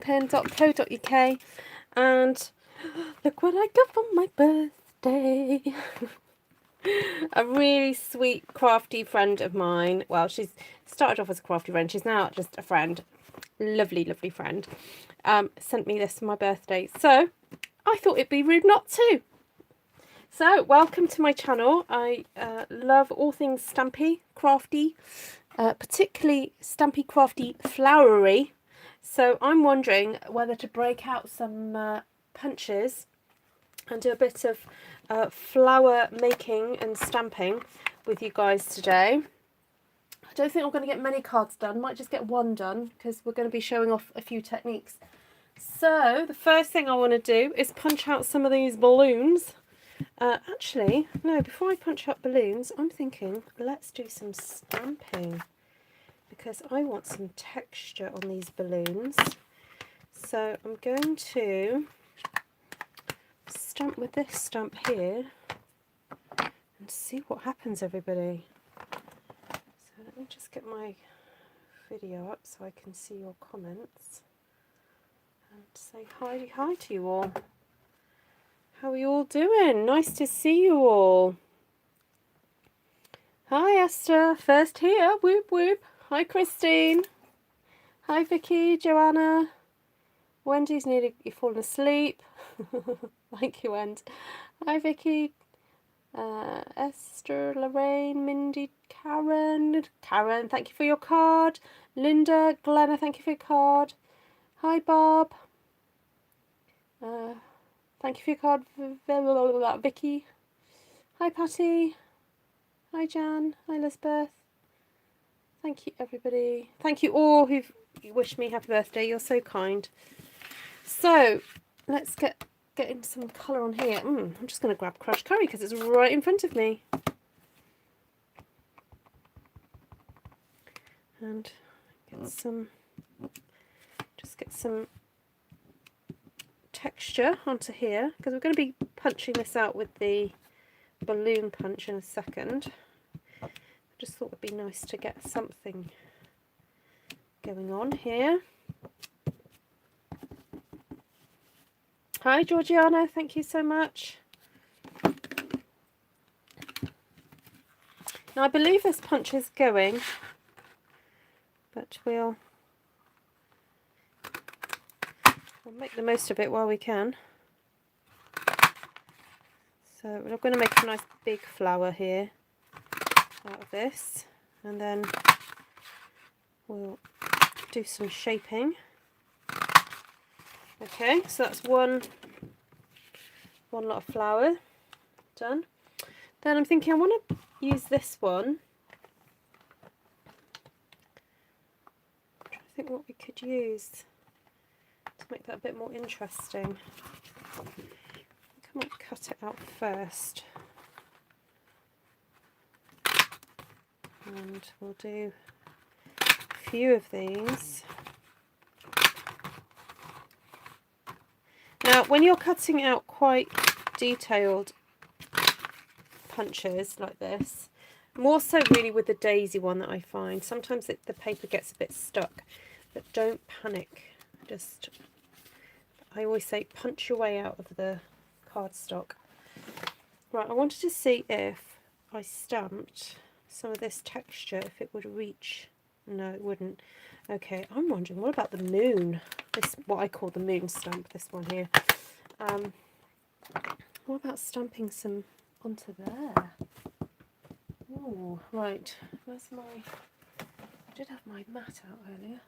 artfulstampin.co.uk, and look what I got for my birthday. A really sweet crafty friend of mine, well, she's started off as a crafty friend, she's now just a friend, lovely friend, sent me this for my birthday, so I thought it'd be rude not to. So welcome to my channel. I love all things stampy, crafty, particularly stampy, crafty, flowery. So I'm wondering whether to break out some punches and do a bit of flower making and stamping with you guys today. I don't think I'm going to get many cards done, might just get one done because we're going to be showing off a few techniques. So the first thing I want to do is punch out some of these balloons. Actually, no, before I punch out balloons, I'm thinking let's do some stamping because I want some texture on these balloons. So I'm going to stamp with this stamp here and see what happens, everybody. So let me just get my video up so I can see your comments and say hi to you all. How are you all doing? Nice to see you all. Hi Esther, first here, whoop whoop. Hi Christine. Hi Vicky, Joanna. Wendy's nearly fallen asleep. Thank you, Wendy. Hi Vicky. Esther, Lorraine, Mindy, Karen. Karen, thank you for your card. Linda, Glenna, thank you for your card. Hi Bob. Thank you for your card, Vicky. Hi Patty. Hi Jan. Hi Elizabeth. Thank you everybody. Thank you all who've wished me happy birthday. You're so kind. So let's get into some colour on here. I'm just going to grab crushed curry because it's right in front of me. And get some texture onto here because we're going to be punching this out with the balloon punch in a second. I just thought it'd be nice to get something going on here. Hi Georgiana, thank you so much. Now I believe this punch is going, but we'll make the most of it while we can. So we're going to make a nice big flower here out of this, and then we'll do some shaping. Okay, so that's one lot of flower done. Then I'm thinking I want to use this one. I think what we could use to make that a bit more interesting. I think I might cut it out first. And we'll do a few of these. Now, when you're cutting out quite detailed punches like this, more so really with the daisy one that I find, sometimes the paper gets a bit stuck, but don't panic. I always say punch your way out of the cardstock. Right, I wanted to see if I stamped some of this texture, if it would reach. No, it wouldn't. Okay, I'm wondering, what about the moon? This, what I call the moon stamp, this one here. What about stamping some onto there? Oh, right. Where's my... I did have my mat out earlier.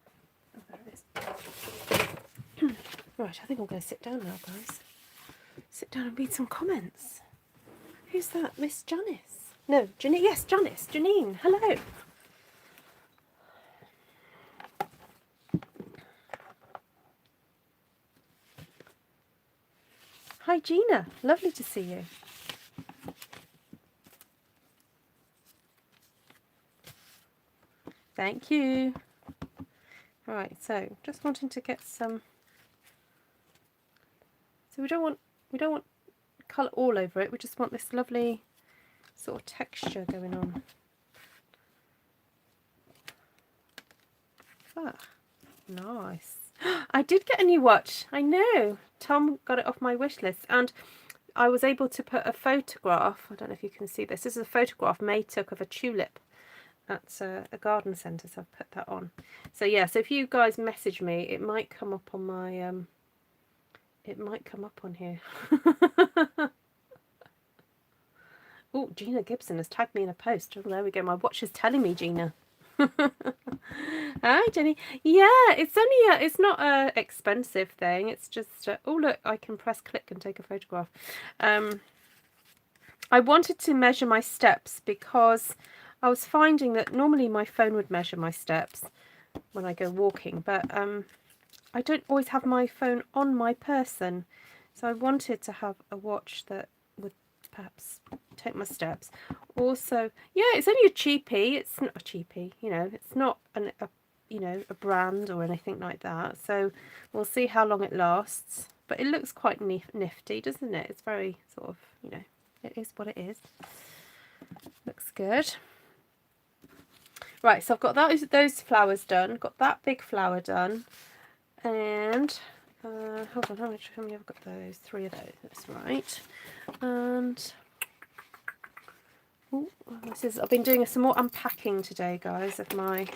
Oh, there it is. Right, I think I'm going to sit down now, guys. Sit down and read some comments. Who's that? Miss Janice? No, Janine. Yes, Janice. Janine. Hello. Hi, Gina. Lovely to see you. Thank you. Right, so just wanting to get some. So we don't want colour all over it. We just want this lovely sort of texture going on. Ah, nice. I did get a new watch. I know. Tom got it off my wish list, and I was able to put a photograph. I don't know if you can see this. This is a photograph May took of a tulip at a garden centre, so I've put that on. So yeah, so if you guys message me, it might come up on my it might come up on here. Oh, Gina Gibson has tagged me in a post. Oh, there we go. My watch is telling me, Gina. Hi, Jenny. Yeah, it's only it's not a expensive thing. It's just oh look, I can press click and take a photograph. I wanted to measure my steps because I was finding that normally my phone would measure my steps when I go walking, but I don't always have my phone on my person, so I wanted to have a watch that would perhaps take my steps. Also, yeah, it's only a cheapie. It's not a cheapie, you know. It's not a brand or anything like that. So we'll see how long it lasts. But it looks quite nifty, doesn't it? It's very sort of, you know, it is what it is. Looks good. Right, so I've got those flowers done. Got that big flower done. And hold on, how many have I got those? 3 of those. That's right. And ooh, I've been doing some more unpacking today, guys, of my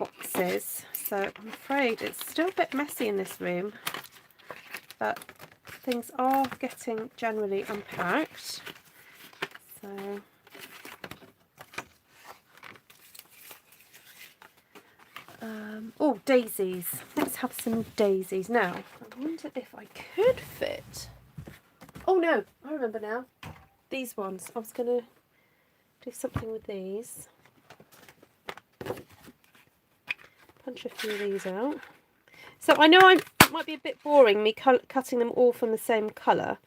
boxes. So I'm afraid it's still a bit messy in this room, but things are getting generally unpacked. So oh, daisies. Let's have some daisies. Now, I wonder if I could fit... Oh no, I remember now. These ones. I was going to do something with these. Punch a few of these out. So I know it might be a bit boring, me cutting them all from the same colour,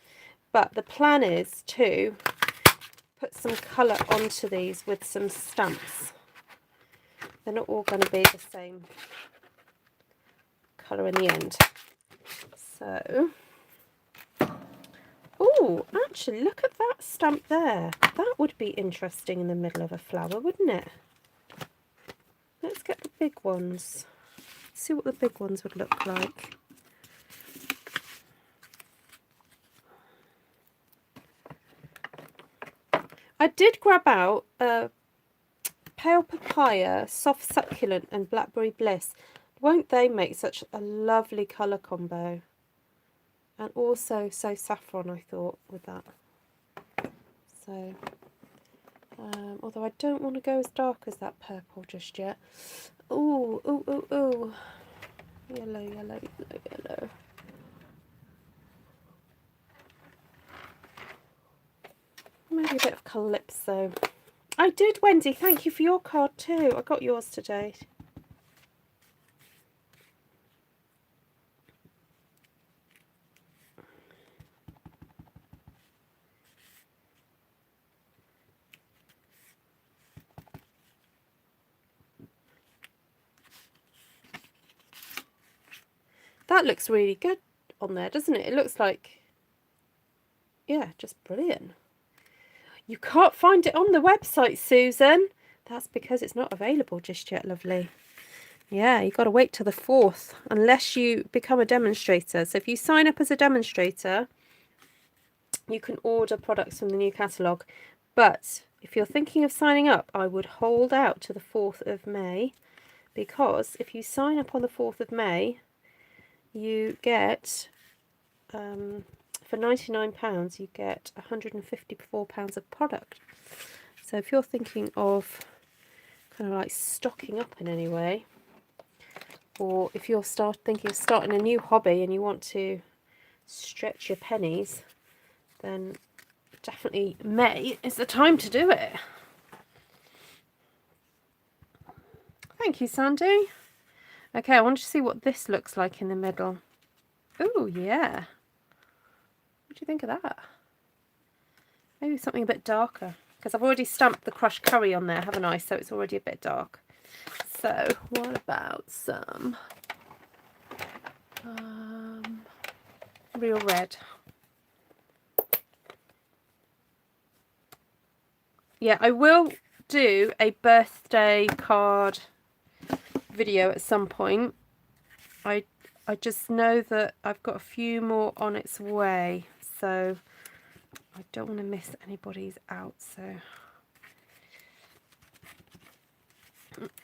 but the plan is to put some colour onto these with some stamps. They're not all going to be the same colour in the end. So, oh, actually, look at that stamp there. That would be interesting in the middle of a flower, wouldn't it? Let's get the big ones. See what the big ones would look like. I did grab out pale papaya, soft succulent and blackberry bliss. Won't they make such a lovely colour combo? And also so saffron, I thought, with that. So, although I don't want to go as dark as that purple just yet. Ooh, ooh, ooh, ooh. Yellow, yellow, yellow, yellow. Maybe a bit of Calypso. I did, Wendy. Thank you for your card too. I got yours today. That looks really good on there, doesn't it? It looks like, yeah, just brilliant. You can't find it on the website, Susan. That's because it's not available just yet, lovely. Yeah, you've got to wait till the 4th, unless you become a demonstrator. So if you sign up as a demonstrator, you can order products from the new catalogue. But if you're thinking of signing up, I would hold out to the 4th of May, because if you sign up on the 4th of May, you get, for £99, you get £154 of product. So if you're thinking of kind of like stocking up in any way, or if you're thinking of starting a new hobby and you want to stretch your pennies, then definitely May is the time to do it. Thank you, Sandy. Okay, I want to see what this looks like in the middle. Oh, yeah. What do you think of that? Maybe something a bit darker, because I've already stamped the crushed curry on there, haven't I? So it's already a bit dark. So what about some real red? Yeah, I will do a birthday card video at some point. I just know that I've got a few more on its way, so I don't want to miss anybody's out. So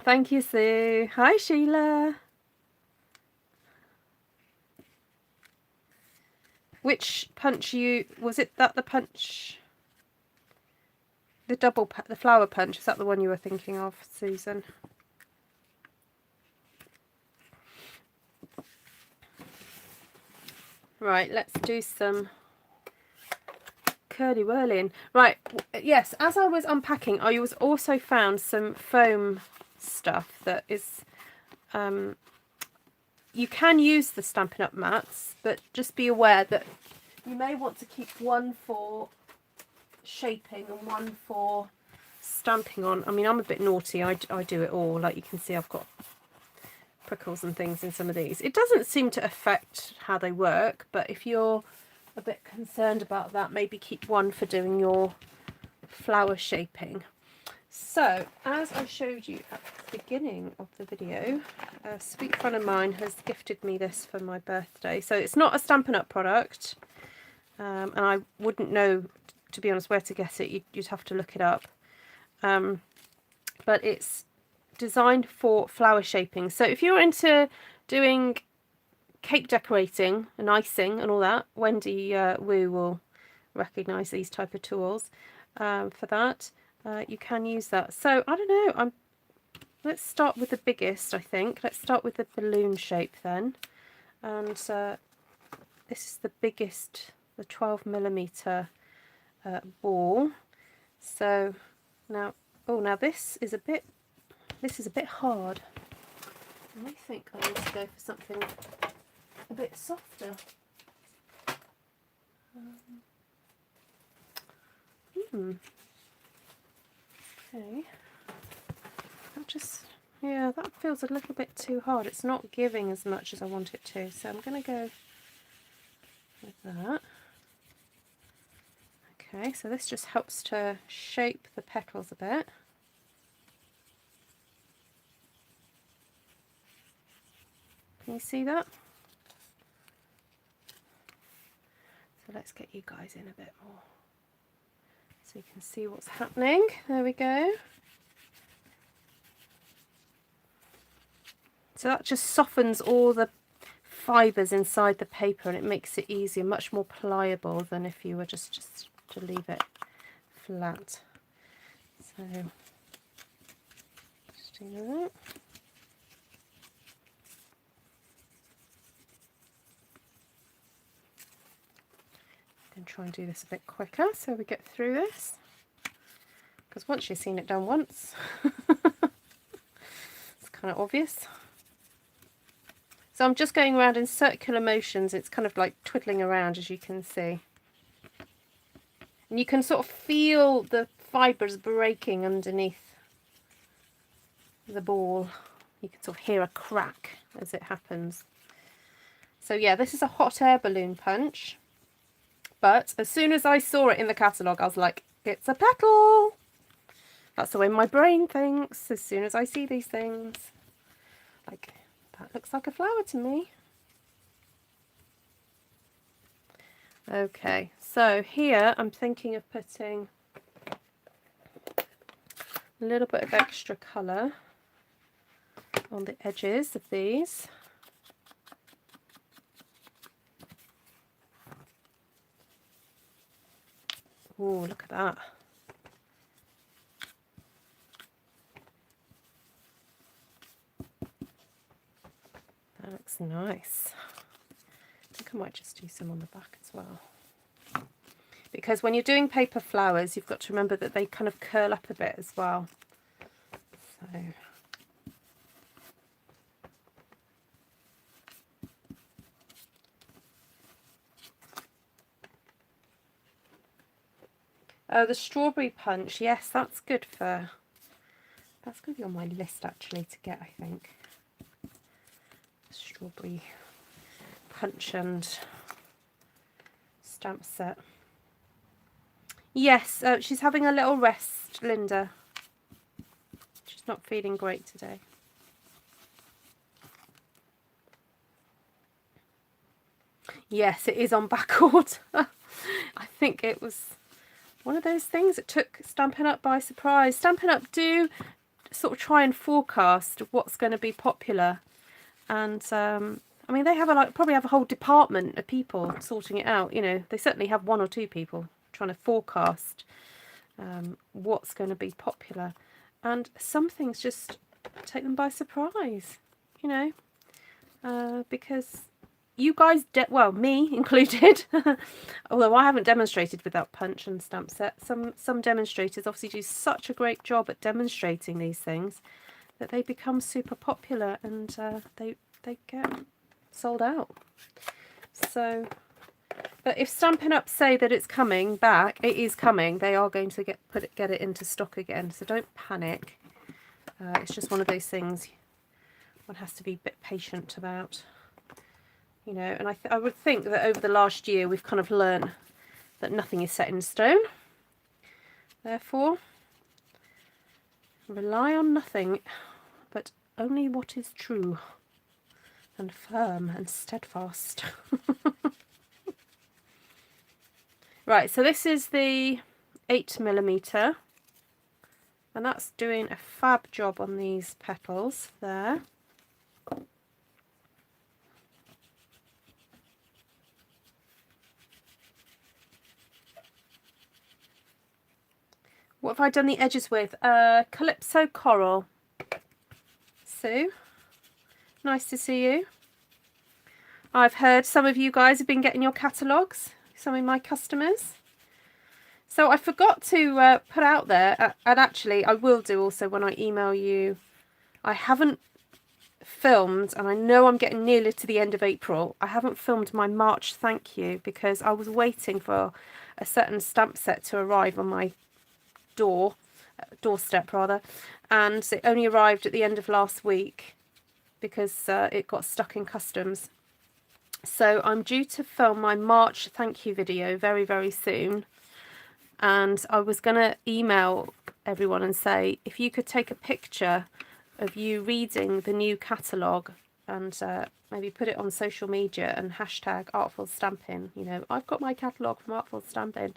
thank you, Sue. Hi, Sheila. Which punch was it that the punch, the the flower punch, is that the one you were thinking of, Susan? Right, let's do some curly whirling. Right, yes, as I was unpacking, I was also found some foam stuff that is, you can use the Stampin' Up! Mats, but just be aware that you may want to keep one for shaping and one for stamping on. I mean, I'm a bit naughty, I do it all. Like you can see, I've got prickles and things in some of these. It doesn't seem to affect how they work, but if you're a bit concerned about that, maybe keep one for doing your flower shaping. So, as I showed you at the beginning of the video, a sweet friend of mine has gifted me this for my birthday. So it's not a Stampin' Up! Product, and I wouldn't know, to be honest, where to get it. You'd have to look it up. But it's designed for flower shaping. So if you're into doing cake decorating and icing and all that, Wendy Wu will recognise these type of tools for that. You can use that. So I don't know, let's start with the biggest. I think let's start with the balloon shape then, and this is the biggest, the 12mm ball. So now, oh, now this is a bit hard. I think I need to go for something a bit softer. Okay. Yeah, that feels a little bit too hard. It's not giving as much as I want it to, so I'm going to go with that. Okay, so this just helps to shape the petals a bit. Can you see that? So let's get you guys in a bit more so you can see what's happening. There we go. So that just softens all the fibres inside the paper, and it makes it easier, much more pliable than if you were just to leave it flat. So just do that. And try and do this a bit quicker so we get through this, because once you've seen it done once it's kind of obvious. So I'm just going around in circular motions. It's kind of like twiddling around, as you can see, and you can sort of feel the fibres breaking underneath the ball. You can sort of hear a crack as it happens. So yeah, this is a hot air balloon punch. But as soon as I saw it in the catalogue, I was like, it's a petal. That's the way my brain thinks. As soon as I see these things, like, that looks like a flower to me. Okay, so here I'm thinking of putting a little bit of extra colour on the edges of these. Oh, look at that. That looks nice. I think I might just do some on the back as well. Because when you're doing paper flowers, you've got to remember that they kind of curl up a bit as well. So oh, the strawberry punch. Yes, that's good for... That's going to be on my list actually to get, I think. Strawberry punch and stamp set. Yes, she's having a little rest, Linda. She's not feeling great today. Yes, it is on back order. I think it was one of those things that took Stampin' Up by surprise. Stampin' Up do sort of try and forecast what's going to be popular, and I mean, they have probably have a whole department of people sorting it out. You know, they certainly have one or two people trying to forecast what's going to be popular, and some things just take them by surprise. You know, because you guys, well, me included, although I haven't demonstrated with that punch and stamp set, some demonstrators obviously do such a great job at demonstrating these things that they become super popular, and they get sold out. So, but if Stampin' Up say that it's coming back, it is coming. They are going to get it into stock again. So don't panic. It's just one of those things one has to be a bit patient about. You know, and I would think that over the last year we've kind of learned that nothing is set in stone. Therefore, rely on nothing, but only what is true and firm and steadfast. Right, so this is the 8mm, and that's doing a fab job on these petals there. What have I done the edges with? Calypso Coral. Sue, nice to see you. I've heard some of you guys have been getting your catalogues, some of my customers. So I forgot to put out there, and actually I will do also when I email you. I haven't filmed, and I know I'm getting nearly to the end of April. I haven't filmed my March thank you because I was waiting for a certain stamp set to arrive on my doorstep rather, and it only arrived at the end of last week because it got stuck in customs. So I'm due to film my March thank you video very, very soon, and I was going to email everyone and say if you could take a picture of you reading the new catalogue and maybe put it on social media and hashtag artfulstampin. You know, I've got my catalogue from Artful Stampin.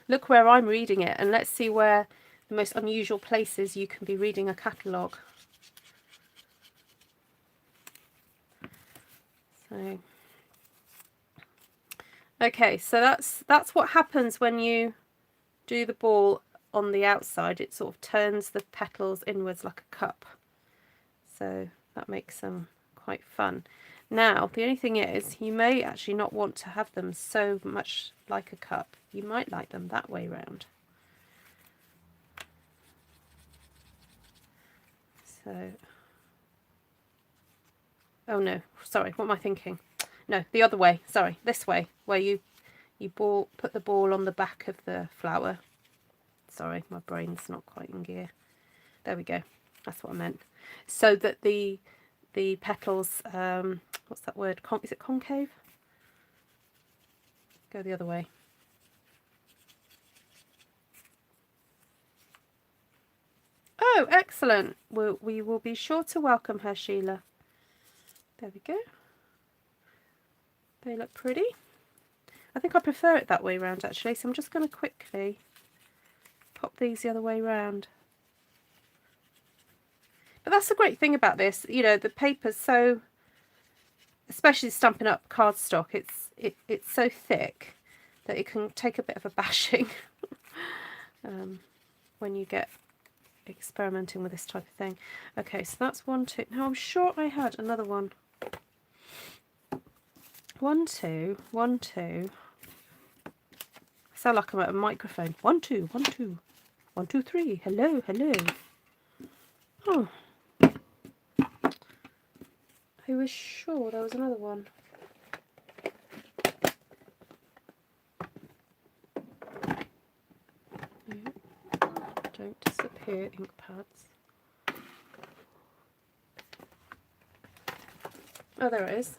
Look where I'm reading it, and let's see where the most unusual places you can be reading a catalogue. So, okay, so that's what happens when you do the ball on the outside. It sort of turns the petals inwards like a cup. So that makes them quite fun. Now, the only thing is, you may actually not want to have them so much like a cup. You might like them that way round. So, oh no, sorry, what am I thinking? No, the other way, sorry, this way, where you put the ball on the back of the flower. Sorry, my brain's not quite in gear. There we go, that's what I meant. So that the petals, what's that word? Is it concave? Go the other way. Oh, excellent. We will be sure to welcome her, Sheila. There we go. They look pretty. I think I prefer it that way round actually, so I'm just going to quickly pop these the other way round. But that's the great thing about this, you know, the paper's so, especially Stampin' Up cardstock, it's so thick that it can take a bit of a bashing when you get experimenting with this type of thing. Okay, so that's 1, 2. Now I'm sure I had another one. 1, 2, 1, 2. I sound like I'm at a microphone. 1, 2, 1, 2, 1, 2, 3. Hello, hello. Oh, I was sure there was another one. Don't disappear, ink pads. Oh, there it is.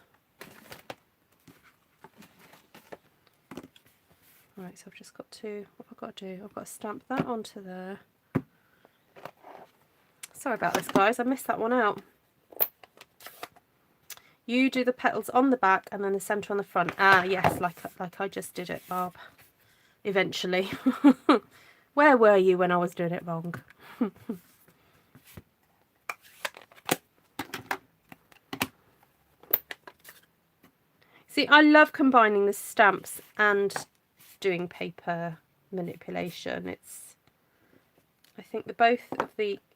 Right, so I've just got to, what have I got to do? I've got to stamp that onto there. Sorry about this, guys, I missed that one out. You do the petals on the back and then the centre on the front. Ah, yes, like I just did it, Barb. Eventually. Where were you when I was doing it wrong? See, I love combining the stamps and doing paper manipulation. I think both of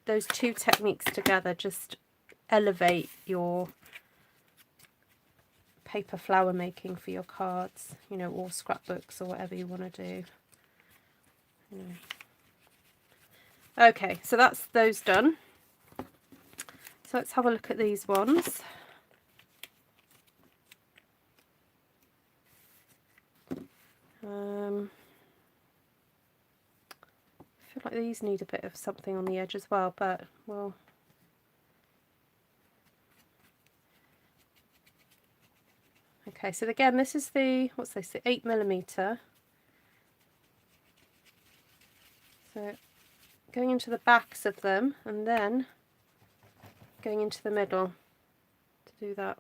those two techniques together just elevate your paper flower making for your cards, you know, or scrapbooks or whatever you want to do. Okay, so that's those done. So let's have a look at these ones. I feel like these need a bit of something on the edge as well, but well. Okay, so again, this is the, what's this, the 8mm. So going into the backs of them and then going into the middle to do that.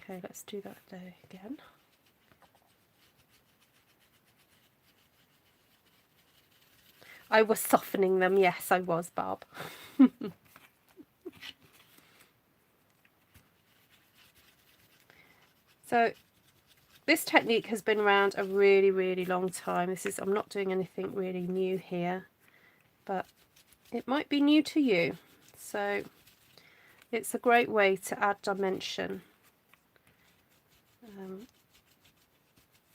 Okay, let's do that again. I was softening them, yes, I was, Barb. So this technique has been around a really, really long time. I'm not doing anything really new here, but it might be new to you. So it's a great way to add dimension.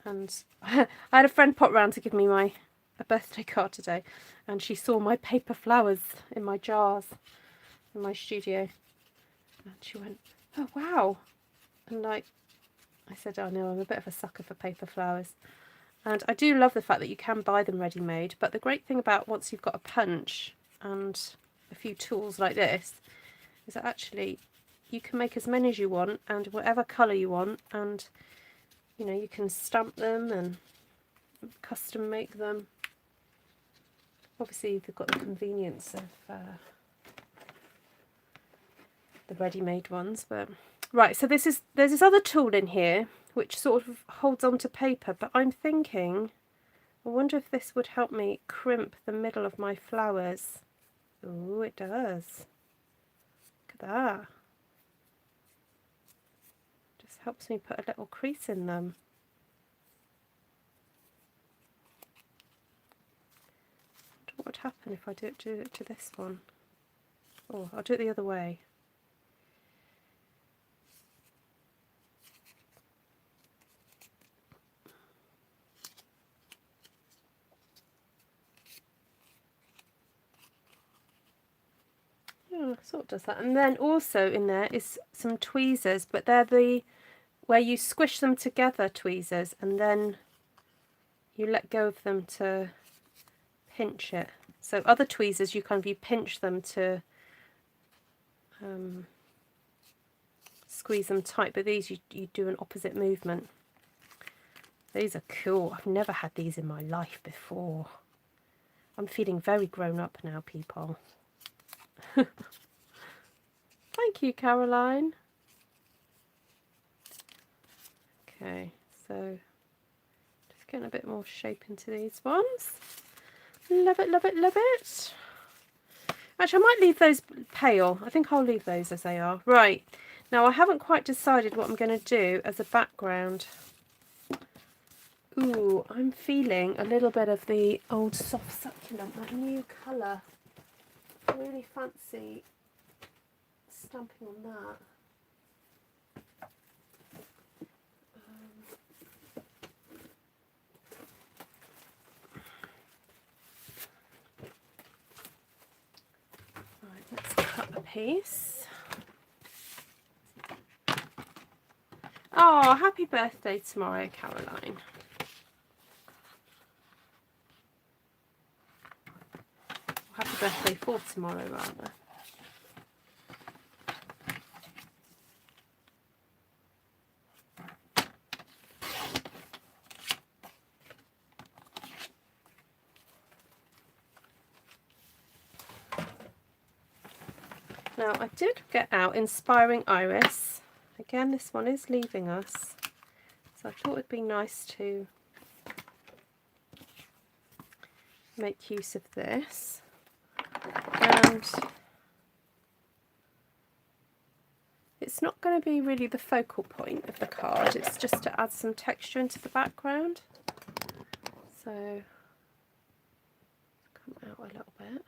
And I had a friend pop round to give me a birthday card today, and she saw my paper flowers in my jars in my studio, and she went, "Oh wow!" And like I said, "Oh no, I'm a bit of a sucker for paper flowers." And I do love the fact that you can buy them ready-made, but the great thing about once you've got a punch and a few tools like this is that actually you can make as many as you want and whatever colour you want, and you know, you can stamp them and custom make them. Obviously they've got the convenience of the ready-made ones, but right, so there's this other tool in here which sort of holds onto paper, but I'm thinking, I wonder if this would help me crimp the middle of my flowers. Oh, it does. Look at that. Just helps me put a little crease in them. I wonder what would happen if I do it to this one. Oh, I'll do it the other way. Yeah, sort of does that. And then also in there is some tweezers, but they're where you squish them together tweezers, and then you let go of them to pinch it. So other tweezers, you pinch them to squeeze them tight, but these you do an opposite movement. These are cool. I've never had these in my life before. I'm feeling very grown up now, people. Thank you, Caroline. Okay, so just getting a bit more shape into these ones. Love it, love it, love it. Actually, I might leave those pale. I think I'll leave those as they are. Right, now I haven't quite decided what I'm going to do as a background. Ooh, I'm feeling a little bit of the old soft succulent, that new colour. I really fancy stamping on that. Right, let's cut a piece. Oh, happy birthday tomorrow, Caroline. Happy birthday for tomorrow, rather. Now, I did get out Inspiring Iris again, this one is leaving us, so I thought it'd be nice to make use of this. And it's not going to be really the focal point of the card, it's just to add some texture into the background. So come out a little bit.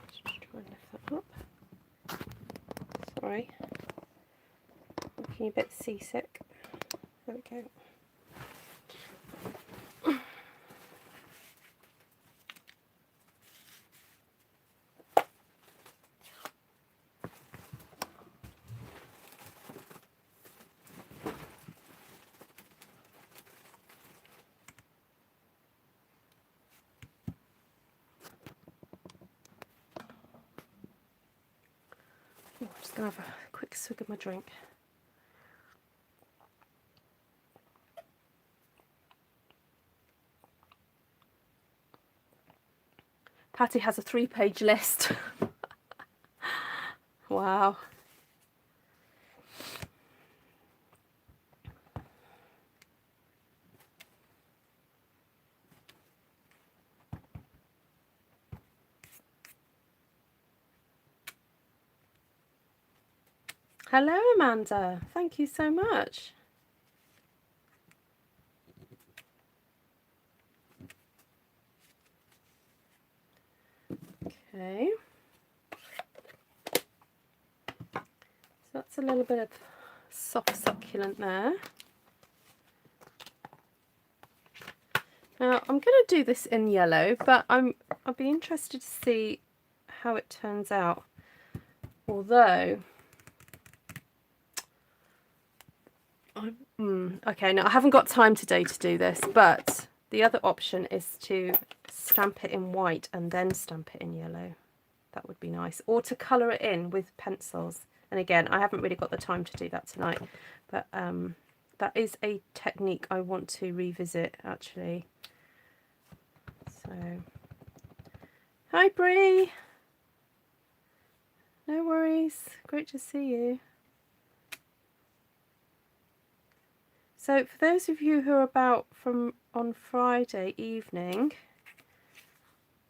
Just try and lift that up. Sorry, looking a bit seasick. There we go. I'm just going to have a quick swig of my drink. Patty has a 3-page list. Wow. Hello, Amanda. Thank you so much. Okay. So that's a little bit of soft succulent there. Now I'm going to do this in yellow, but I'll be interested to see how it turns out. Although okay, now I haven't got time today to do this, but the other option is to stamp it in white and then stamp it in yellow. That would be nice. Or to colour it in with pencils. And again, I haven't really got the time to do that tonight, but that is a technique I want to revisit actually. So, hi Bree! No worries, great to see you. So for those of you who are about from on Friday evening,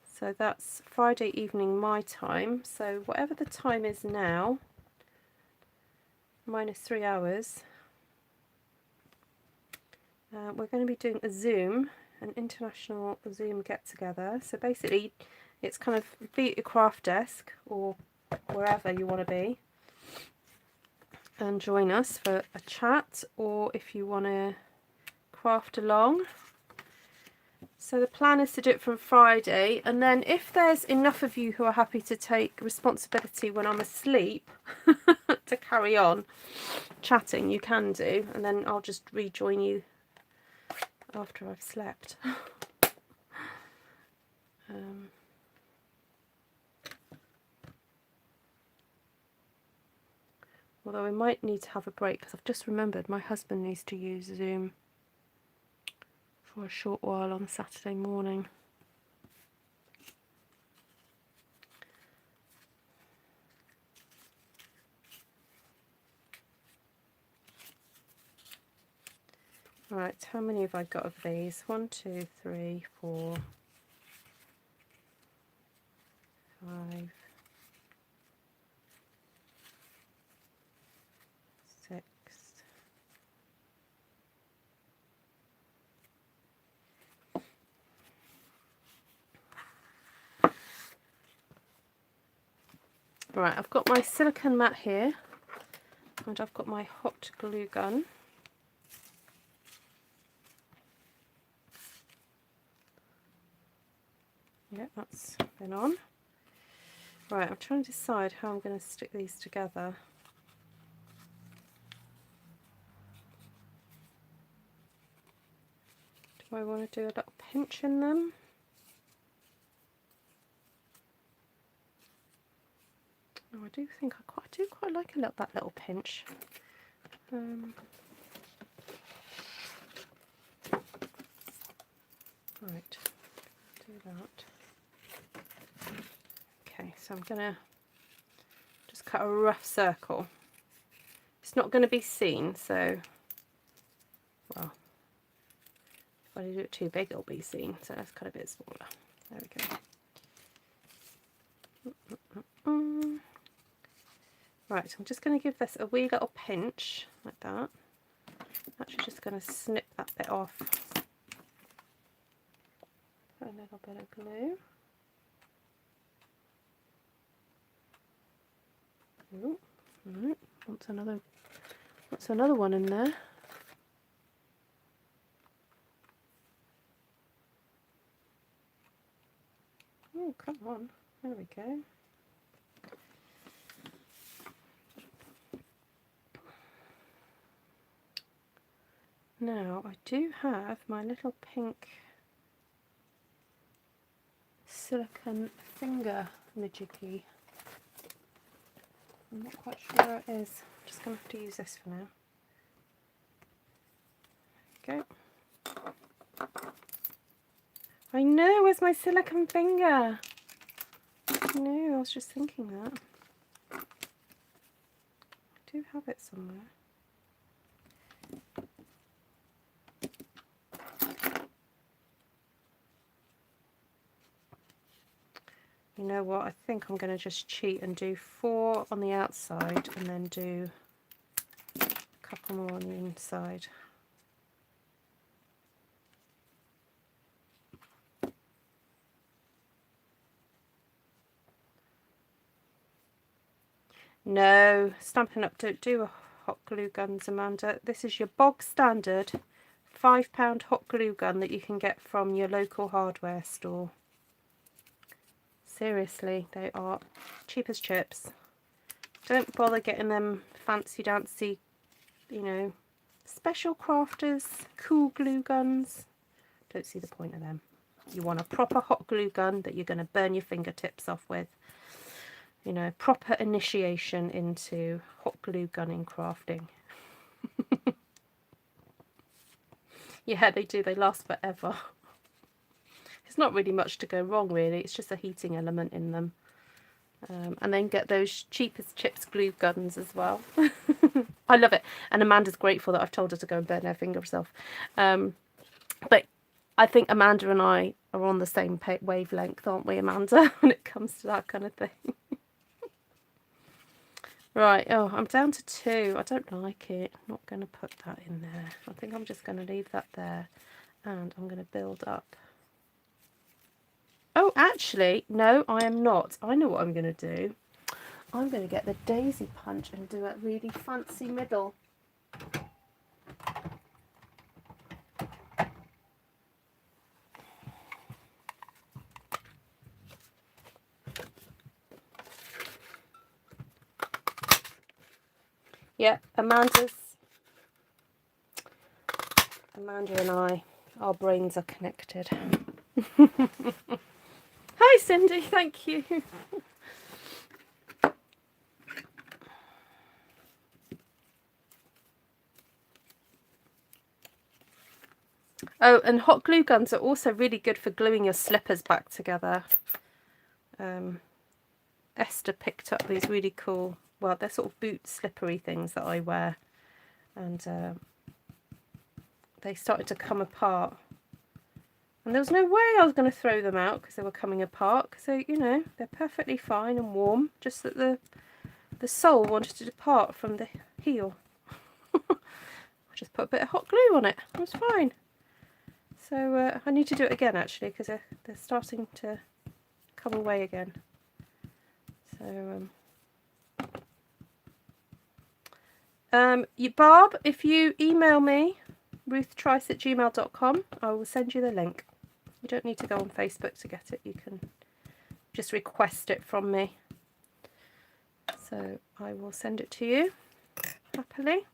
so that's Friday evening my time, so whatever the time is now, minus 3 hours, we're going to be doing a Zoom, an international Zoom get-together. So basically it's kind of be at your craft desk or wherever you want to be and join us for a chat, or if you want to craft along. So the plan is to do it from Friday, and then if there's enough of you who are happy to take responsibility when I'm asleep to carry on chatting, you can do, and then I'll just rejoin you after I've slept. Although I might need to have a break because I've just remembered my husband needs to use Zoom for a short while on Saturday morning. Right, how many have I got of these? 1, 2, 3, 4, 5, 6. Right, I've got my silicone mat here, and I've got my hot glue gun. Yeah, that's been on. Right, I'm trying to decide how I'm going to stick these together. Do I want to do a little pinch in them? Oh, I do think I do quite like that little pinch. Right, do that. Okay, so I'm gonna just cut a rough circle. It's not going to be seen, so, well, if I do it too big, it'll be seen. So let's cut a bit smaller. There we go. Right, so I'm just going to give this a wee little pinch, like that. Actually just going to snip that bit off. Put a little bit of glue. Ooh, right, what's another one in there? Oh, come on. There we go. Now, I do have my little pink silicone finger majiggy. I'm not quite sure where it is. I'm just going to have to use this for now. There we go. I know, where's my silicone finger? No, I was just thinking that. I do have it somewhere. You know what, I think I'm going to just cheat and do 4 on the outside and then do a couple more on the inside. No, Stampin' Up! Don't do hot glue guns, Amanda. This is your bog standard £5 hot glue gun that you can get from your local hardware store. Seriously, they are cheap as chips. Don't bother getting them fancy dancy, you know, special crafters, cool glue guns. Don't see the point of them. You want a proper hot glue gun that you're going to burn your fingertips off with. You know, proper initiation into hot glue gunning crafting. Yeah, they do. They last forever. There's not really much to go wrong, really. It's just a heating element in them. And then get those cheap as chips glue guns as well. I love it. And Amanda's grateful that I've told her to go and burn her finger herself. But I think Amanda and I are on the same wavelength, aren't we, Amanda, when it comes to that kind of thing. Right, oh, I'm down to 2. I don't like it. I'm not going to put that in there. I think I'm just going to leave that there. And I'm going to build up. Oh, actually, no, I am not. I know what I'm going to do. I'm going to get the daisy punch and do a really fancy middle. Yeah, Amanda and I, our brains are connected. Hi Cindy, thank you. Oh, and hot glue guns are also really good for gluing your slippers back together. Esther picked up these really cool, well, they're sort of boot slippery things that I wear. And they started to come apart. And there was no way I was going to throw them out because they were coming apart. So, you know, they're perfectly fine and warm. Just that the sole wanted to depart from the heel. I just put a bit of hot glue on it. It was fine. So I need to do it again, actually, because they're starting to come away again. So, Barb, if you email me, ruthtrice@gmail.com, I will send you the link. You don't need to go on Facebook to get it. You can just request it from me. So I will send it to you happily.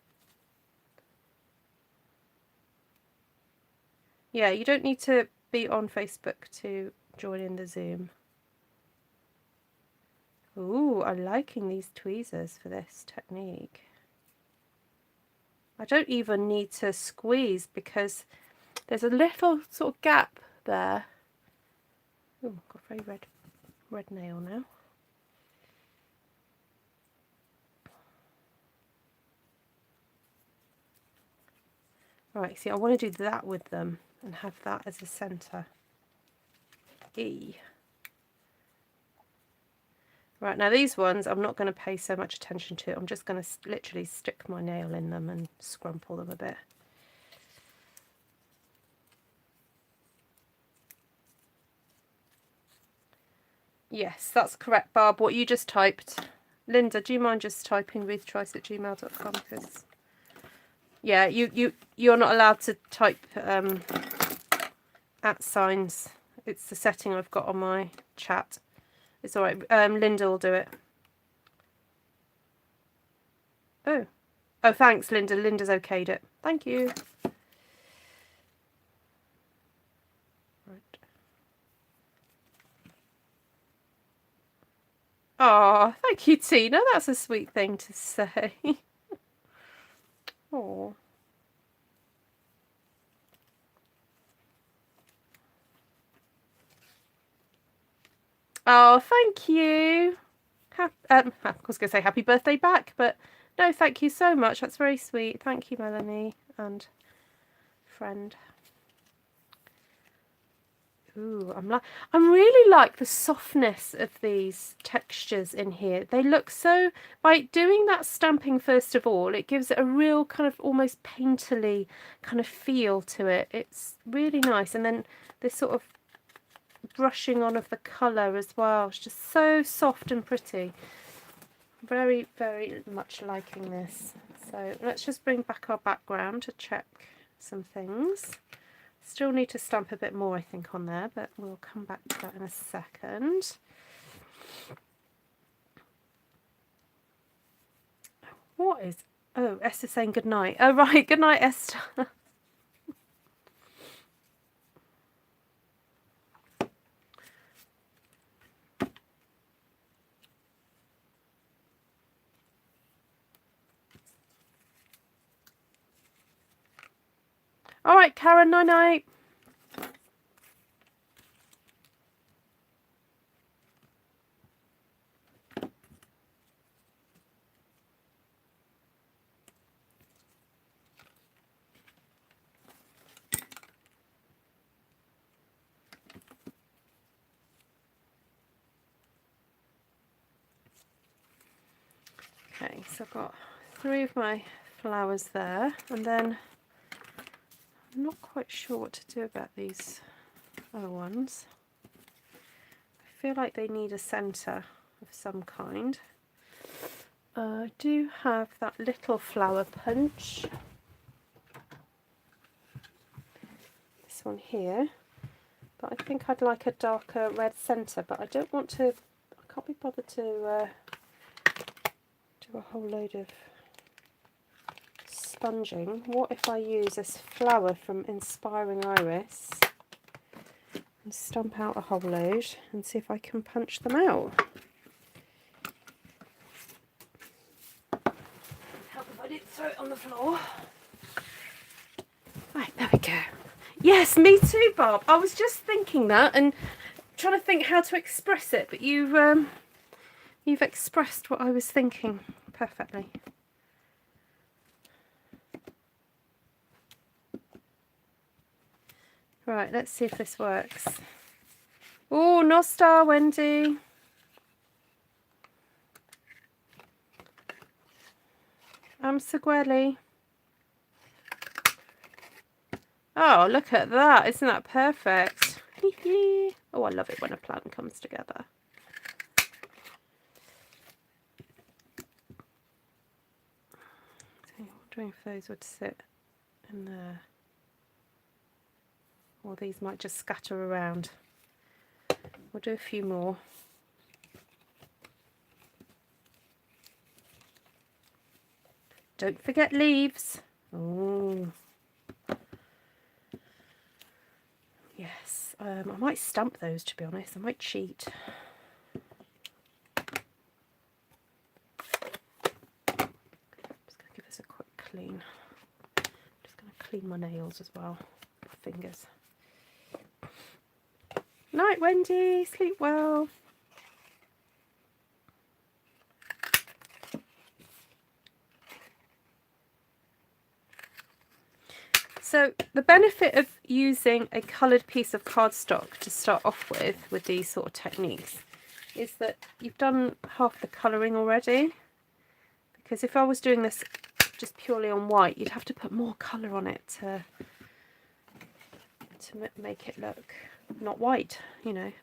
Yeah, you don't need to be on Facebook to join in the Zoom. Ooh, I'm liking these tweezers for this technique. I don't even need to squeeze because there's a little sort of gap there. Oh, got a very red nail now. Right, see, I want to do that with them and have that as a centre. E. Right, now these ones I'm not going to pay so much attention to. I'm just going to literally stick my nail in them and scrumple them a bit. Yes, that's correct, Barb, what you just typed. Linda, do you mind just typing ruthtrice@gmail.com? Because yeah, you're not allowed to type @ signs. It's the setting I've got on my chat. It's all right. Linda will do it. Oh, thanks, Linda. Linda's okayed it. Thank you. Right. Oh, thank you, Tina. That's a sweet thing to say. Oh. Oh, thank you. I was going to say happy birthday back, but no, thank you so much. That's very sweet. Thank you, Melanie and friend. Ooh, I'm really like the softness of these textures in here. They look so, by doing that stamping first of all, it gives it a real kind of almost painterly kind of feel to it. It's really nice. And then this sort of brushing on of the colour as well. It's just so soft and pretty. Very, very much liking this. So let's just bring back our background to check some things. Still need to stamp a bit more, I think, on there, but we'll come back to that in a second. What is... Oh, Esther's saying good night. Oh, right. Good night, Esther. All right, Karen, night-night. Okay, so I've got 3 of my flowers there, and then I'm not quite sure what to do about these other ones. I feel like they need a centre of some kind. I do have that little flower punch. This one here. But I think I'd like a darker red centre, but I don't want to, I can't be bothered to do a whole load of sponging. What if I use this flower from Inspiring Iris and stamp out a whole load and see if I can punch them out? Help if I didn't throw it on the floor. Right, there we go. Yes, me too, Bob. I was just thinking that and trying to think how to express it, but you've expressed what I was thinking perfectly. Right, let's see if this works. Oh, no star, Wendy. Segueli. Oh, look at that. Isn't that perfect? Oh, I love it when a plan comes together. I'm wondering if those would sit in there. Or these might just scatter around. We'll do a few more. Don't forget leaves. Oh. Yes, I might stamp those, to be honest. I might cheat. I'm just going to give this a quick clean. I'm just going to clean my nails as well. My fingers. Night, Wendy. Sleep well. So the benefit of using a coloured piece of cardstock to start off with these sort of techniques is that you've done half the colouring already. Because if I was doing this just purely on white, you'd have to put more colour on it to make it look not white, you know.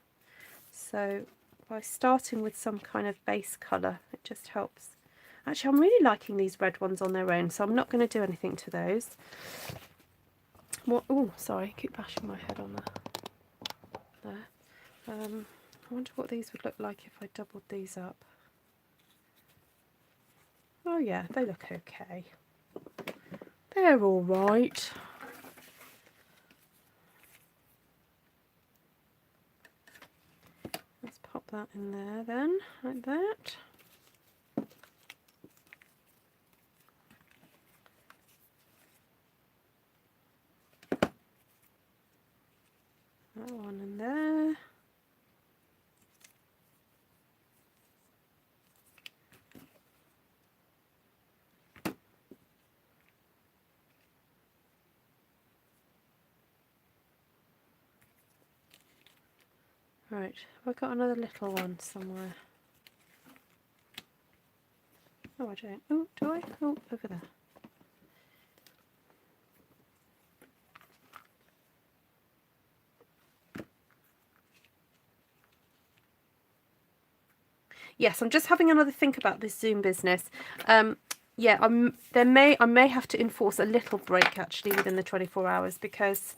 So by starting with some kind of base colour, it just helps. Actually, I'm really liking these red ones on their own, so I'm not going to do anything to those. What? Oh, sorry, I keep bashing my head on there. I wonder what these would look like if I doubled these up. Oh yeah, they look okay. They're all right. Let's pop that in there then, like that. That one in there. Right, have I got another little one somewhere? Oh, I don't. Oh, do I? Oh, over there. Yes, I'm just having another think about this Zoom business. Yeah, I may have to enforce a little break actually within the 24 hours because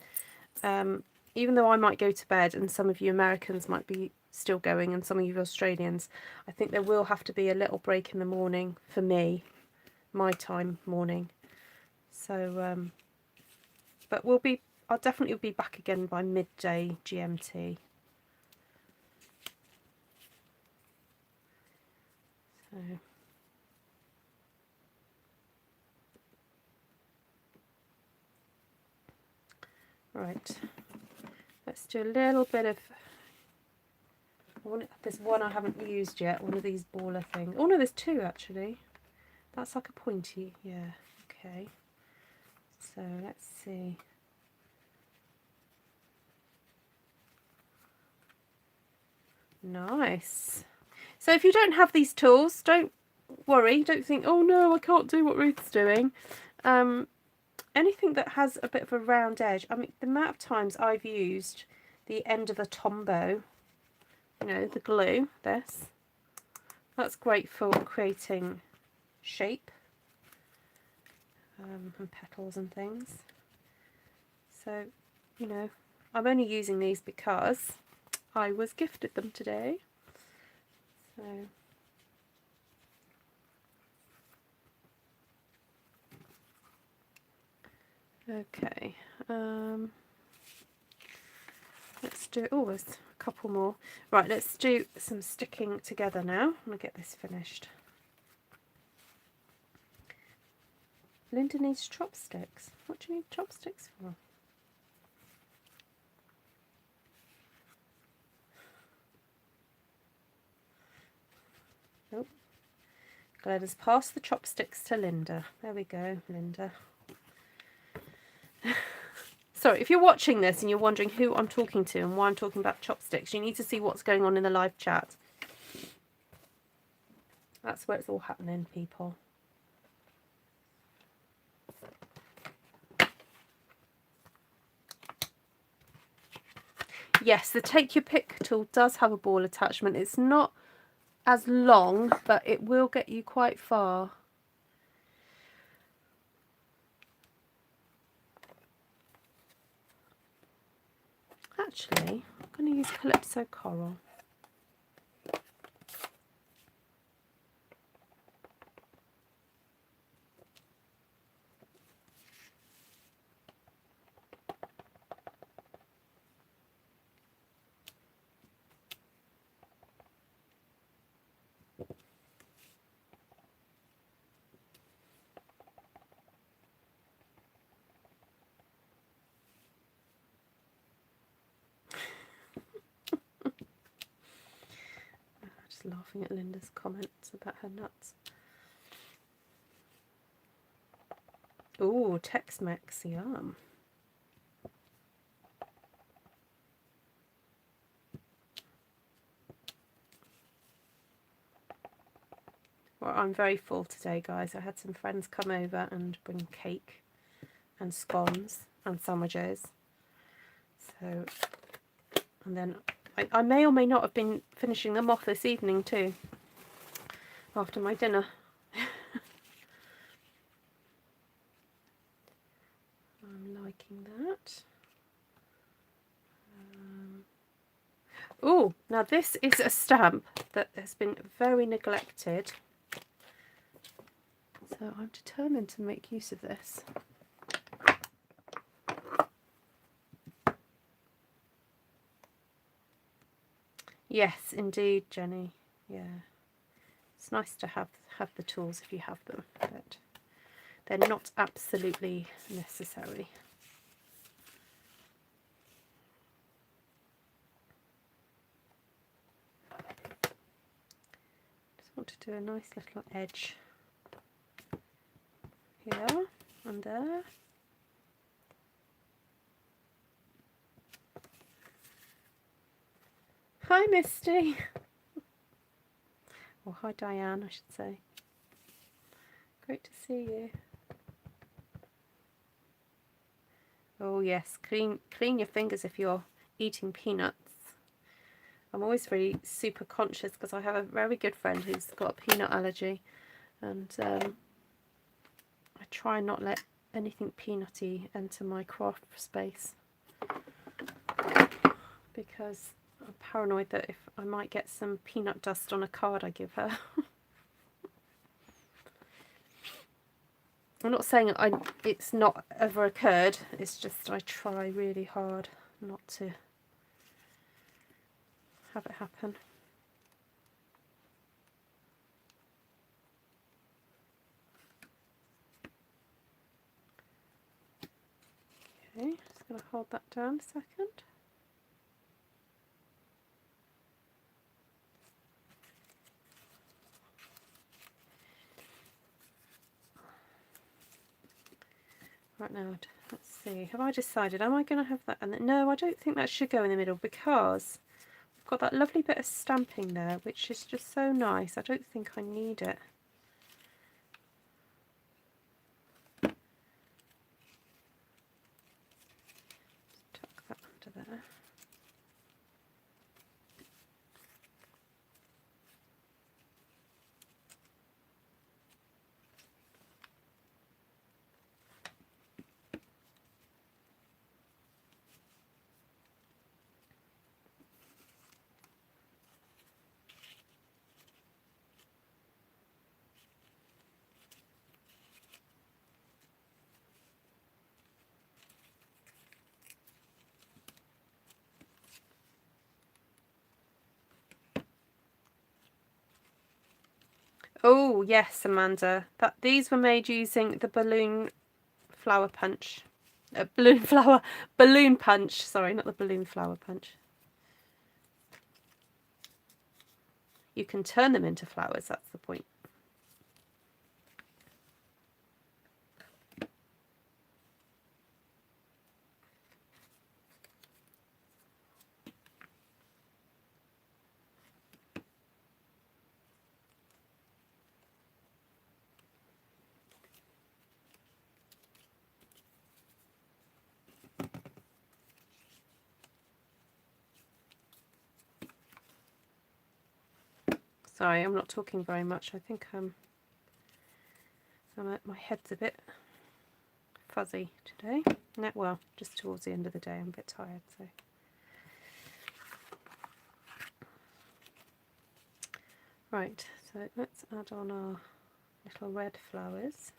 even though I might go to bed and some of you Americans might be still going and some of you Australians, I think there will have to be a little break in the morning for me, my time morning. So, but I'll definitely be back again by midday GMT. So. Right, let's do a little bit of, there's one I haven't used yet, one of these baller things. Oh no, there's two actually. That's like a pointy, yeah, okay. So let's see. Nice. So if you don't have these tools, don't worry, don't think, oh no, I can't do what Ruth's doing. Anything that has a bit of a round edge, I mean, the amount of times I've used the end of a Tombow, you know, the glue, that's great for creating shape and petals and things. So, you know, I'm only using these because I was gifted them today. So okay, let's do, oh, there's a couple more. Right, let's do some sticking together now. I'm going to get this finished. Linda needs chopsticks. What do you need chopsticks for? Oh, Glenda's passed the chopsticks to Linda. There we go, Linda. Sorry, if you're watching this and you're wondering who I'm talking to and why I'm talking about chopsticks, you need to see what's going on in the live chat. That's where it's all happening, people. Yes, the Take Your Pick tool does have a ball attachment. It's not as long, but it will get you quite far. Actually, I'm going to use Calypso Coral. Just laughing at Linda's comments about her nuts. Ooh, Tex-Mex, yum. Well, I'm very full today, guys. I had some friends come over and bring cake and scones and sandwiches. So, and then I may or may not have been finishing them off this evening too, after my dinner. I'm liking that. Oh, now this is a stamp that has been very neglected. So I'm determined to make use of this. Yes, indeed, Jenny. Yeah. It's nice to have the tools if you have them, but they're not absolutely necessary. Just want to do a nice little edge here and there. Hi, Misty. Or hi, Diane, I should say. Great to see you. Oh yes, clean your fingers if you're eating peanuts. I'm always really super conscious because I have a very good friend who's got a peanut allergy, and I try not let anything peanutty enter my craft space because I'm paranoid that if I might get some peanut dust on a card I give her. I'm not saying it's not ever occurred, it's just I try really hard not to have it happen. Okay, just going to hold that down a second. Right, now, let's see, have I decided, am I going to have that? And no, I don't think that should go in the middle because I've got that lovely bit of stamping there, which is just so nice. I don't think I need it. Just tuck that under there. Oh yes, Amanda, these were made using the balloon flower punch. Balloon punch, sorry, not the balloon flower punch. You can turn them into flowers, that's the point. Sorry, I'm not talking very much. I think my head's a bit fuzzy today. No, well, just towards the end of the day, I'm a bit tired. So, right. So let's add on our little red flowers.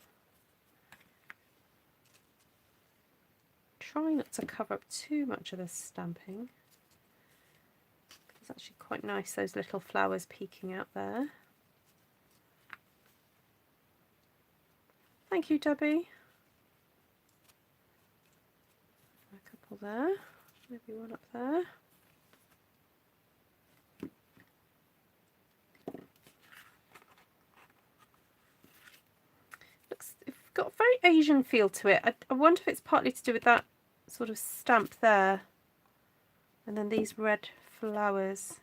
Try not to cover up too much of the stamping. It's actually quite nice, those little flowers peeking out there. Thank you, Debbie. A couple there, maybe one up there. It's got a very Asian feel to it. I wonder if it's partly to do with that sort of stamp there. And then these red flowers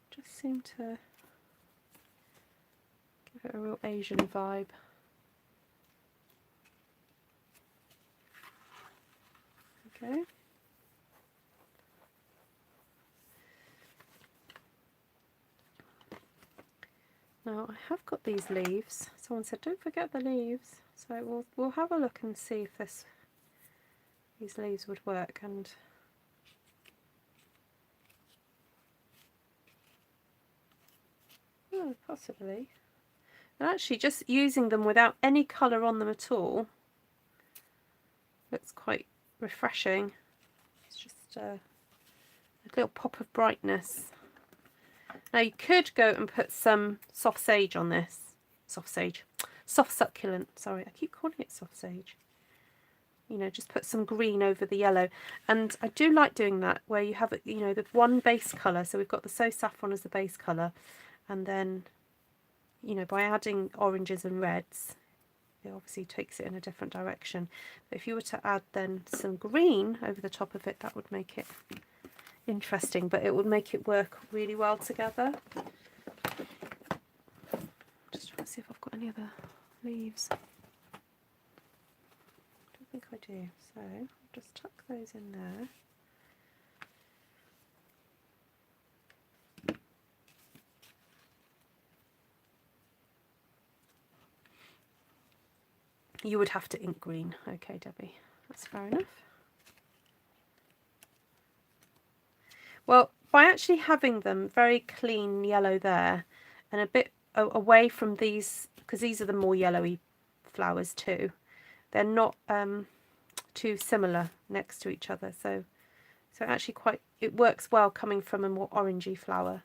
just seem to Give it a real Asian vibe. Okay. Now I have got these leaves. Someone said don't forget the leaves, so we'll have a look and see if these leaves would work. And oh, possibly. And actually, just using them without any colour on them at all looks quite refreshing. It's just a little pop of brightness. Now you could go and put some soft sage on this. Soft succulent. Sorry, I keep calling it soft sage. You know, just put some green over the yellow. And I do like doing that where you have, you know, the one base colour. So we've got the So Saffron as the base colour. And then, you know, by adding oranges and reds, it obviously takes it in a different direction. But if you were to add then some green over the top of it, that would make it interesting, but it would make it work really well together. Just trying to see if I've got any other leaves. I don't think I do, so I'll just tuck those in there. You would have to ink green. Okay, Debbie, that's fair enough. Well, by actually having them very clean yellow there and a bit away from these, because these are the more yellowy flowers too, they're not too similar next to each other, so actually it works well coming from a more orangey flower.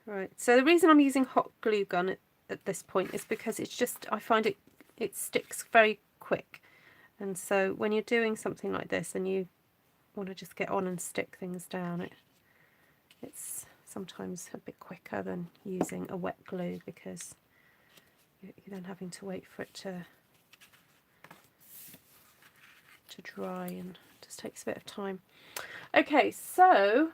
Right, so the reason I'm using hot glue gun at this point is because it's just, I find it sticks very quick. And so when you're doing something like this and you want to just get on and stick things down, it's sometimes a bit quicker than using a wet glue, because you're then having to wait for it to dry, and it just takes a bit of time. Okay, so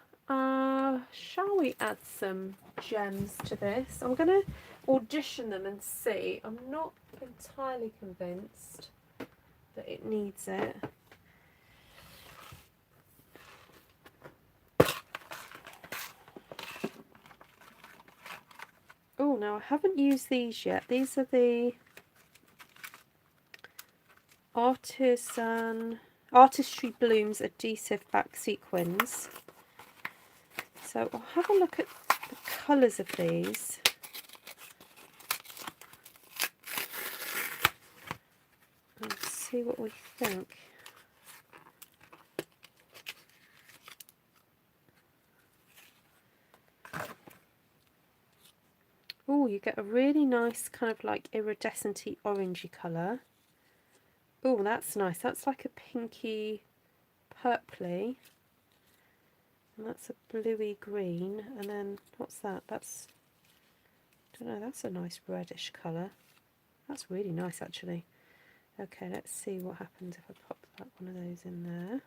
shall we add some gems to this? I'm going to audition them and see. I'm not entirely convinced that it needs it. Oh, no, I haven't used these yet. These are the Artistry Blooms Adhesive Back Sequins. So I'll have a look at the colours of these. And see what we think. Oh, you get a really nice kind of like iridescent-y orangey colour. Oh, that's nice. That's like a pinky purpley. And that's a bluey green. And then, what's that? That's, I don't know, that's a nice reddish colour. That's really nice, actually. Okay, let's see what happens if I pop one of those in there.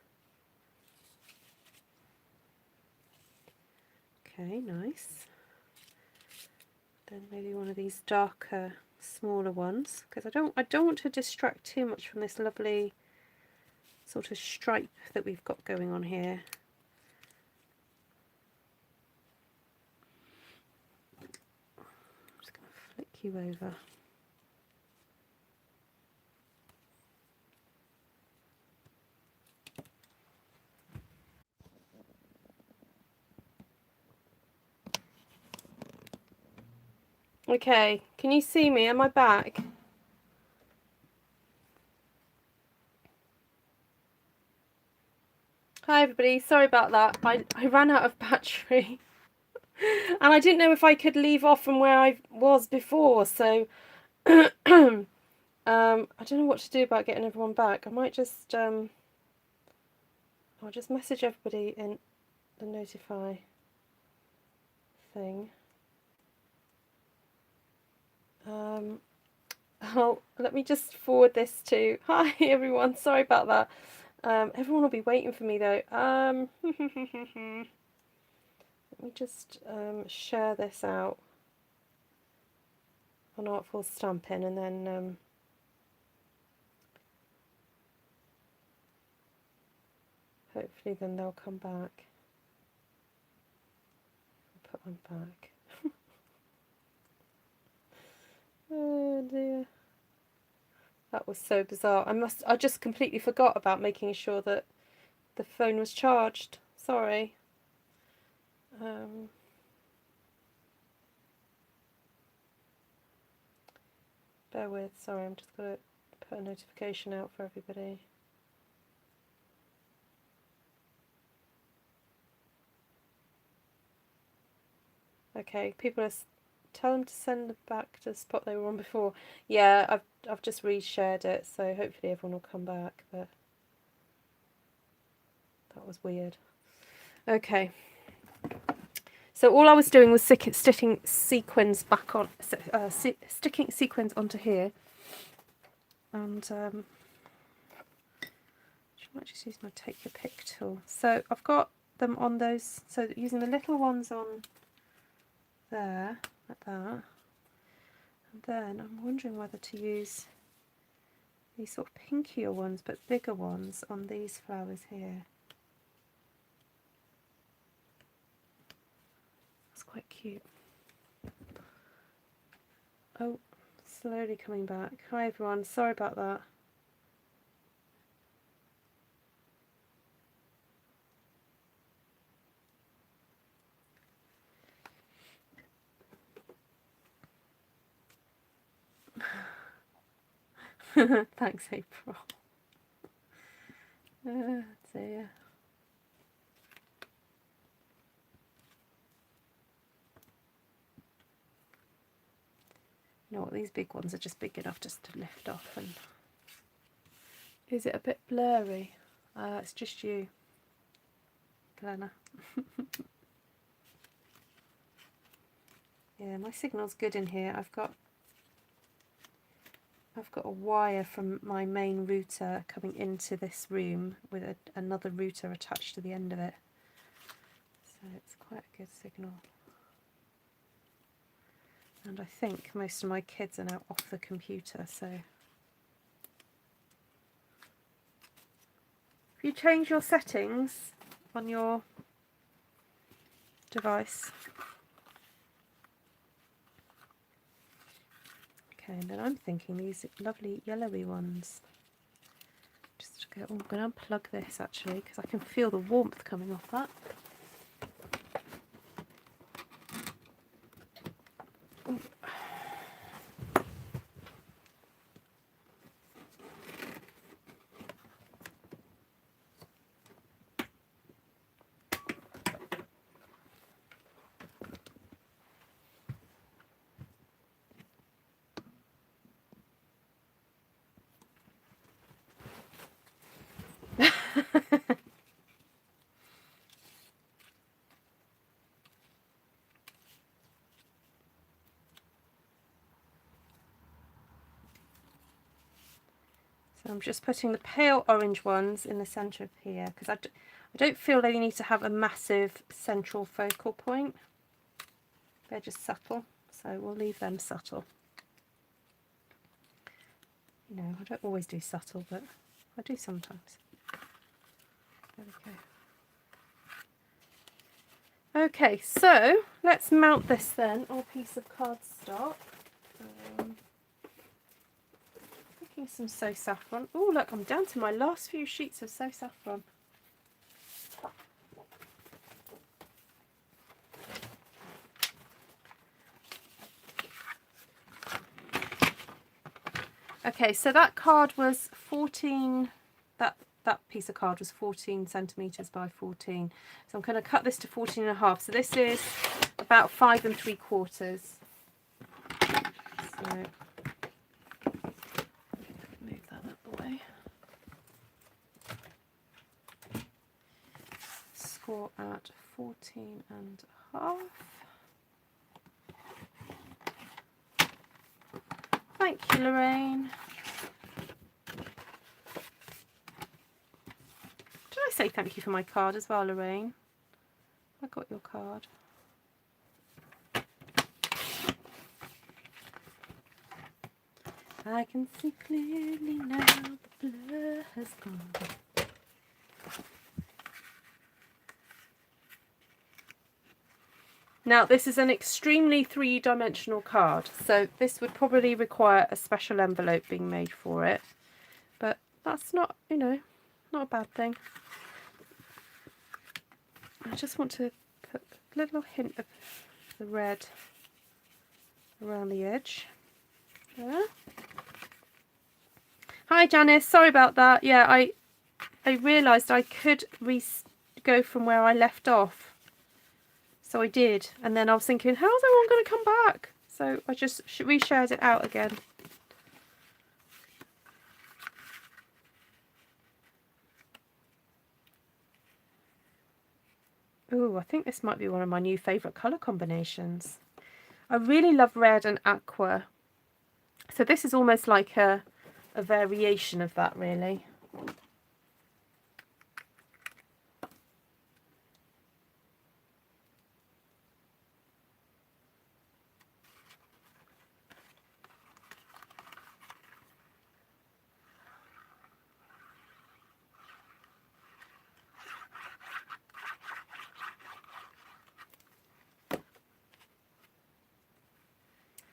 Okay, nice. Then maybe one of these darker, smaller ones, because I don't want to distract too much from this lovely sort of stripe that we've got going on here. I'm just going to flick you over. Okay, can you see me? Am I back? Hi everybody, sorry about that. I ran out of battery. And I didn't know if I could leave off from where I was before, so I don't know what to do about getting everyone back. I might just I'll just message everybody in the notify thing. Oh, let me just forward this to, hi everyone, sorry about that. Everyone will be waiting for me though. Let me just share this out on Artful Stampin', and then hopefully then they'll come back. I'll put one back. Oh dear. That was so bizarre. I just completely forgot about making sure that the phone was charged. Sorry. Bear with, sorry, I'm just going to put a notification out for everybody. Okay, people are tell them to send it back to the spot they were on before. Yeah, I've just reshared it, so hopefully everyone will come back, but that was weird. Okay. So all I was doing was sticking sequins back on, sticking sequins onto here, and I might just use my take your pick tool. So I've got them on those, so using the little ones on there, like that, and then I'm wondering whether to use these sort of pinkier ones but bigger ones on these flowers here. That's quite cute. Oh, slowly coming back. Hi everyone, sorry about that. Thanks, April. Dear. You know what, these big ones are just big enough just to lift off. And is it a bit blurry? It's just you, Glenna. Yeah, my signal's good in here. I've got a wire from my main router coming into this room with another router attached to the end of it. So it's quite a good signal. And I think most of my kids are now off the computer, so if you change your settings on your device. Okay, and then I'm thinking these lovely yellowy ones. Just go, oh, I'm going to unplug this actually because I can feel the warmth coming off that. So I'm just putting the pale orange ones in the centre of here because I don't feel they need to have a massive central focal point. They're just subtle, so we'll leave them subtle. You know, I don't always do subtle, but I do sometimes. There we go. Okay, so let's mount this then on a piece of cardstock. Picking some So Saffron. Oh, look, I'm down to my last few sheets of So Saffron. Okay, so that card was 14, that piece of card was 14 centimetres by 14. So I'm going to cut this to 14 and a half. So this is about 5 3/4. So move that out the way. Score at 14 and a half. Thank you, Lorraine. Did I say thank you for my card as well, Lorraine? I got your card. I can see clearly now the blur has gone. Now, this is an extremely three-dimensional card, so this would probably require a special envelope being made for it. But that's not, you know, not a bad thing. I just want to put a little hint of the red around the edge. There. Hi, Janice. Sorry about that. Yeah, I realised I could go from where I left off. So I did, and then I was thinking, how's everyone going to come back? So I just reshared it out again. Ooh, I think this might be one of my new favourite colour combinations. I really love red and aqua. So this is almost like a variation of that, really.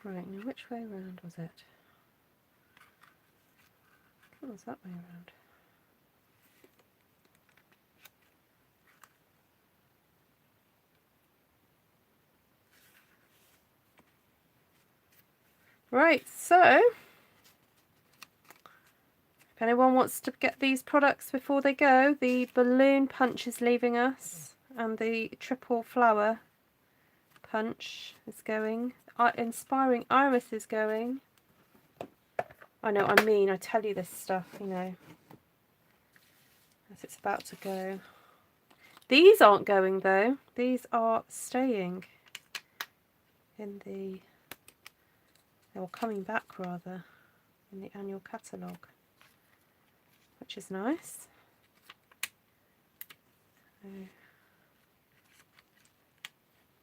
Right, now which way around was it? It was that way around. Right, so if anyone wants to get these products before they go, the balloon punch is leaving us and the triple flower punch is going. Inspiring iris is going. I know, I mean, I tell you this stuff, you know, as it's about to go. These aren't going though. These are staying in the, or coming back rather, in the annual catalogue, which is nice. So,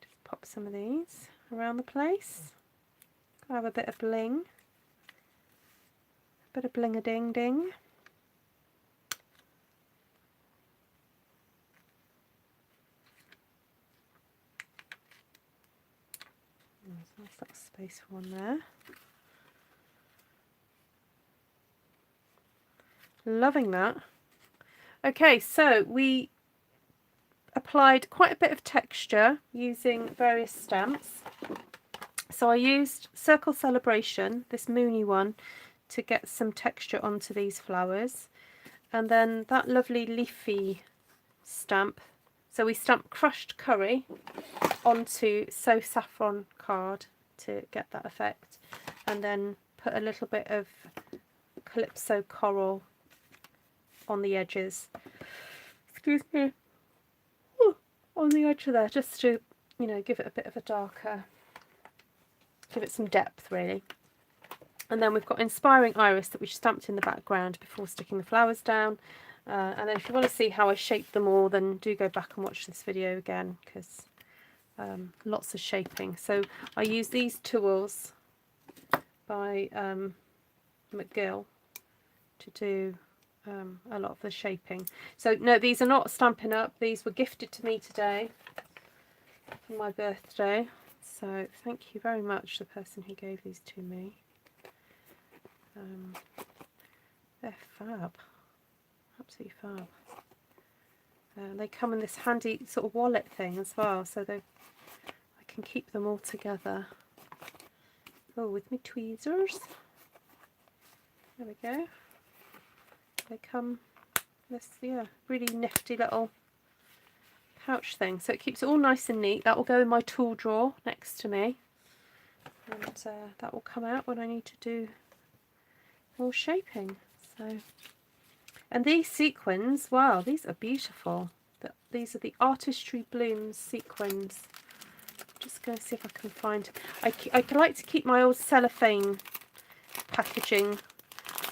just pop some of these around the place. Have a bit of bling. A bit of bling-a-ding-ding. There's a nice little space for one there. Loving that. Okay, so we applied quite a bit of texture using various stamps. So I used Circle Celebration, this moony one, to get some texture onto these flowers. And then that lovely leafy stamp. So we stamped Crushed Curry onto So Saffron card to get that effect. And then put a little bit of Calypso Coral on the edges. Excuse me. On the edge of there, just to, you know, give it a bit of a darker, give it some depth really. And then we've got Inspiring Iris that we stamped in the background before sticking the flowers down. And then if you want to see how I shaped them all, then do go back and watch this video again, because lots of shaping. So I use these tools by McGill to do a lot of the shaping. So no, these are not Stampin' Up. These were gifted to me today for my birthday. So thank you very much, the person who gave these to me. They're fab, absolutely fab. They come in this handy sort of wallet thing as well, so I can keep them all together. Oh, with me tweezers. There we go. They come this, yeah, really nifty little pouch thing, so it keeps it all nice and neat. That will go in my tool drawer next to me, and that will come out when I need to do more shaping. So, and these sequins, wow, these are beautiful. These are the Artistry Blooms sequins. Just going to see if I can find. I like to keep my old cellophane packaging.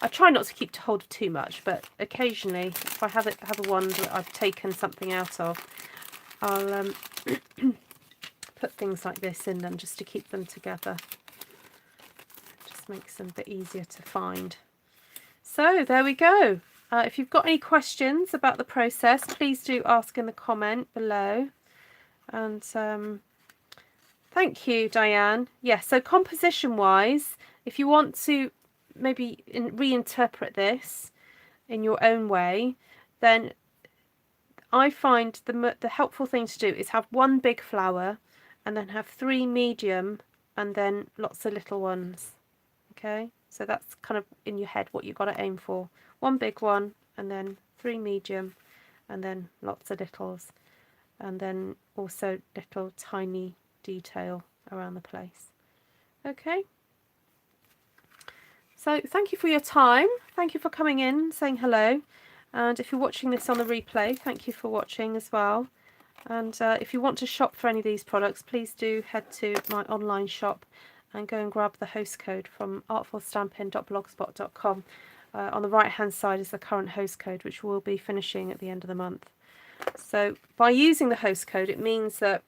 I try not to keep hold of too much, but occasionally, if I have a one that I've taken something out of, I'll put things like this in them just to keep them together. It just makes them a bit easier to find. So there we go. If you've got any questions about the process, please do ask in the comment below. And thank you, Diane. Yes, so composition wise, if you want to maybe reinterpret this in your own way, then I find the helpful thing to do is have one big flower and then have 3 medium and then lots of little ones. Okay, so that's kind of in your head what you've got to aim for. One big one and then 3 medium and then lots of littles, and then also little tiny detail around the place. Okay, so thank you for your time. Thank you for coming in, saying hello. And if you're watching this on the replay, thank you for watching as well. And if you want to shop for any of these products, please do head to my online shop and go and grab the host code from artfulstampin.blogspot.com. On the right hand side is the current host code, which will be finishing at the end of the month. So by using the host code, it means that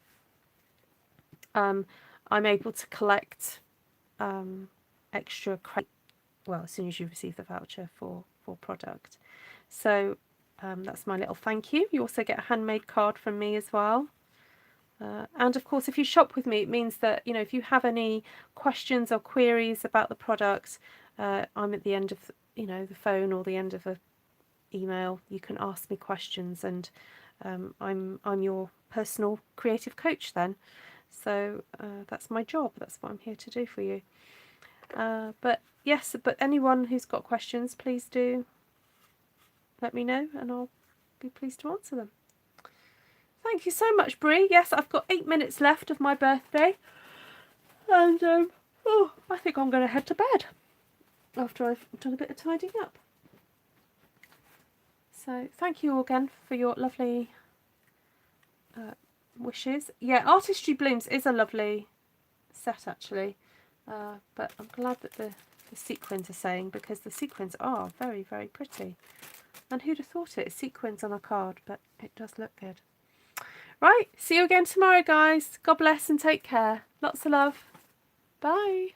I'm able to collect extra credit, well, as soon as you receive the voucher for product. So that's my little thank you. You also get a handmade card from me as well. And of course, if you shop with me, it means that, you know, if you have any questions or queries about the product, I'm at the end of, you know, the phone or the end of a email. You can ask me questions, and I'm your personal creative coach then. So that's my job. That's what I'm here to do for you. But yes, but anyone who's got questions, please do let me know and I'll be pleased to answer them. Thank you so much, Brie. Yes, I've got 8 minutes left of my birthday. And I think I'm going to head to bed after I've done a bit of tidying up. So thank you all again for your lovely wishes. Yeah, Artistry Blooms is a lovely set actually. But I'm glad that the sequins are saying, because the sequins are very, very pretty. And who'd have thought it? Sequins on a card, but it does look good. Right, see you again tomorrow, guys. God bless and take care. Lots of love. Bye.